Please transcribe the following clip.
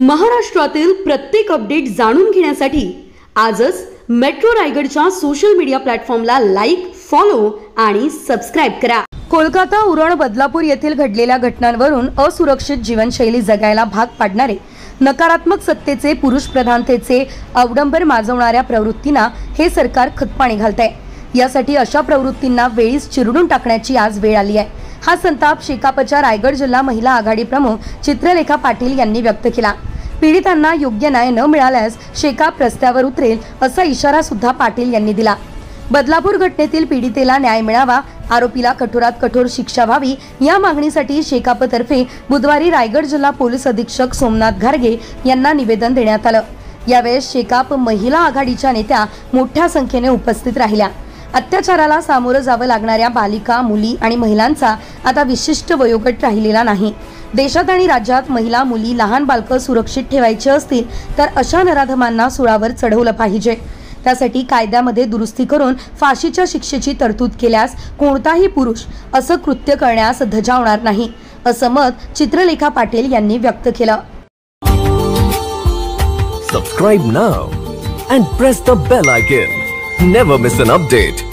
महाराष्ट्रातील प्रत्येक अपडेट जाणून घेण्यासाठी आजच मेट्रो रायगडच्या सोशल मीडिया प्लॅटफॉर्मला लाईक, फॉलो आणि सबस्क्राइब करा। कोलकाता उरण बदलापूर येथील घडलेल्या घटनांवरून असुरक्षित जीवनशैली जगायला भाग पाडणारे नकारात्मक सत्तेचे पुरुष प्रधानतेचे अवडंबर माजवणाऱ्या प्रवृत्तींना हे सरकार खतपाणी घालतंय। यासाठी अशा प्रवृत्तींना वेळीच चिरडून टाकण्याची आज वेळ आली आहे। हा संताप शेकापच्या रायगड जिल्हा महिला आघाडी प्रमुख चित्रलेखा पाटील यांनी व्यक्त केला। पीडितांना योग्य न्याय न मिळाल्यास शेकाप रस्त्यावर उतरेल असा इशारा सुद्धा पाटील यांनी दिला। बदलापूर घटनेतील पीडितेला न्याय मिळावा, आरोपीला कठोरात कठोर शिक्षा व्हावी या मागणीसाठी शेकापतर्फे बुधवारी रायगड जिल्हा पोलीस अधीक्षक सोमनाथ घारगे यांना निवेदन देण्यात आलं। यावेळेस शेकाप महिला आघाडीच्या नेत्या मोठ्या संख्येने उपस्थित राहिल्या। अत्याचाराला सामोरं जावं लागणाऱ्या बालिका, मुली आणि महिलांचा आता विशिष्ट वयोगट राहिलेला नाही। देशात आणि राज्यात महिला, मुली, लहान बालकं सुरक्षित ठेवायची असतील तर अशा नराधमांना सुळावर चढवलं पाहिजे। त्यासाठी कायद्यामध्ये दुरुस्ती करून फाशीच्या शिक्षेची तरतूद केल्यास कोणताही पुरुष असं कृत्य करण्यास धजावणार नाही, असं मत चित्रलेखा पाटील यांनी व्यक्त केलं। Subscribe now and press the bell icon. Never miss an update.